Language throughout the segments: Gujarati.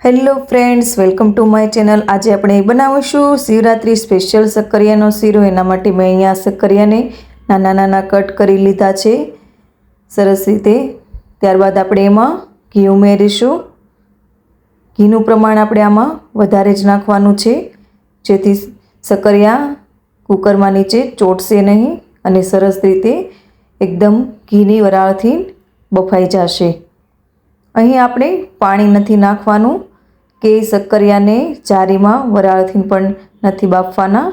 Hello friends, welcome to my channel. આજે આપણે બનાવીશું શિવરાત્રી સ્પેશિયલ શક્કરિયાનો શીરો। એના માટે મેં અહીંયા શક્કરિયાને નાના નાના કટ કરી લીધા છે સરસ રીતે। ત્યારબાદ આપણે એમાં ઘી ઉમેરીશું। ઘીનું પ્રમાણ આપણે આમાં વધારે જ નાખવાનું છે, જેથી શક્કરિયા કુકરમાં નીચે ચોંટશે નહીં અને સરસ રીતે એકદમ ઘીની વરાળથી બફાઈ જશે। અહીં આપણે પાણી નથી નાખવાનું કે શક્કરિયાને જારીમાં વરાળથી પણ નથી બાફવાના।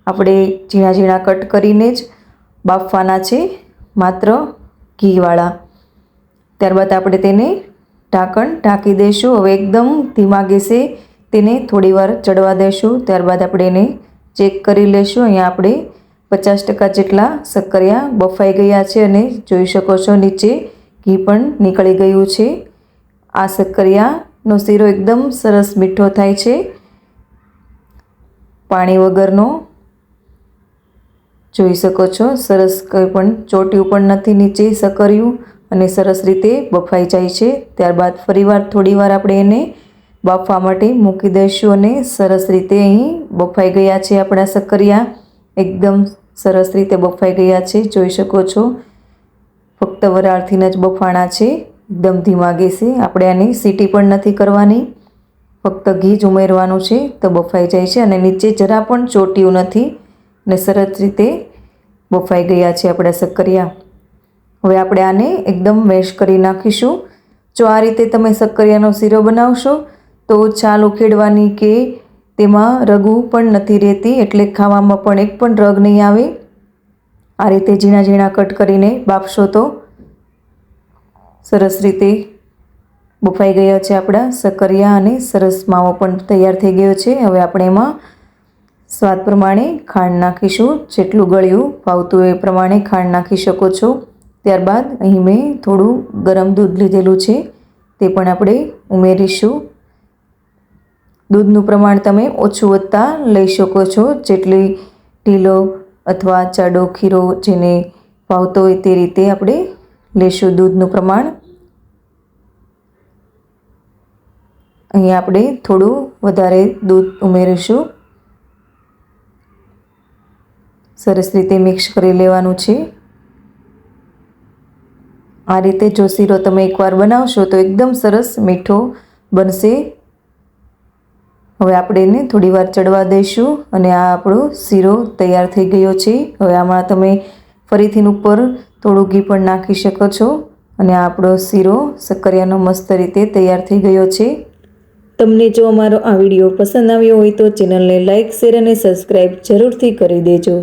આપણે ઝીણા ઝીણા કટ કરીને જ બાફવાના છે, માત્ર ઘીવાળા। ત્યારબાદ આપણે તેને ઢાંકણ ઢાંકી દઈશું। હવે એકદમ ધીમા ગેસે તેને થોડીવાર ચડવા દઈશું। ત્યારબાદ આપણે એને ચેક કરી લઈશું। અહીંયા આપણે 50% જેટલા શક્કરિયા બફાઈ ગયા છે અને જોઈ શકો છો નીચે ઘી પણ નીકળી ગયું છે। આ શક્કરિયાનો શીરો એકદમ સરસ મીઠો થાય છે, પાણી વગરનો। જોઈ શકો છો સરસ કંઈ પણ ચોટ્યું પણ નથી નીચે શક્કરિયું અને સરસ રીતે બફાઈ જાય છે। ત્યારબાદ ફરીવાર થોડીવાર આપણે એને બાફવા માટે મૂકી દઈશું અને સરસ રીતે અહીં બફાઈ ગયા છે આપણા શક્કરિયા, એકદમ સરસ રીતે બફાઈ ગયા છે। જોઈ શકો છો ફક્ત વરાળથી જ બફાણા છે, એકદમ ધીમા ગેસે। આપણે આની સીટી પણ નથી કરવાની, ફક્ત ઘી જ ઉમેરવાનું છે તો બફાઈ જાય છે અને નીચે જરા પણ ચોટ્યું નથી અને સરસ રીતે બફાઈ ગયા છે આપણા શક્કરિયા। હવે આપણે આને એકદમ મેશ કરી નાખીશું। જો આ રીતે તમે શક્કરિયાનો શીરો બનાવશો તો છાલ ઉખેડવાની કે તેમાં રગું પણ નથી રહેતી, એટલે ખાવામાં પણ એક પણ રગ નહીં આવે। આ રીતે ઝીણા ઝીણા કટ કરીને બાફશો તો સરસ રીતે બફાઈ ગયા છે આપણા શક્કરિયા અને સરસ માવો પણ તૈયાર થઈ ગયો છે। હવે આપણે એમાં સ્વાદ પ્રમાણે ખાંડ નાખીશું, જેટલું ગળ્યું ભાવતું એ પ્રમાણે ખાંડ નાખી શકો છો। ત્યારબાદ અહીં મેં થોડું ગરમ દૂધ લીધેલું છે, તે પણ આપણે ઉમેરીશું। દૂધનું પ્રમાણ તમે ઓછું વધતા લઈ શકો છો, જેટલી ઢીલો અથવા જાડો ખીરો જેને ભાવતો હોય તે રીતે આપણે લેશું દૂધનું પ્રમાણ। અહીં આપણે થોડું વધારે દૂધ ઉમેરીશું, સરસ રીતે મિક્સ કરી લેવાનું છે। આ રીતે જો શીરો તમે એકવાર બનાવશો તો એકદમ સરસ મીઠો બનશે। હવે આપણે એને થોડીવાર ચડવા દઈશું અને આ આપણો શીરો તૈયાર થઈ ગયો છે। હવે આમાં તમે ફરીથી ઉપર થોડું ઘી પણ નાખી શકો છો અને આ આપણો શીરો શક્કરિયાનો મસ્ત રીતે તૈયાર થઈ ગયો છે। તમને જો અમારો આ વિડીયો પસંદ આવ્યો હોય તો ચેનલને લાઇક, શેર અને સબસ્ક્રાઈબ જરૂરથી કરી દેજો।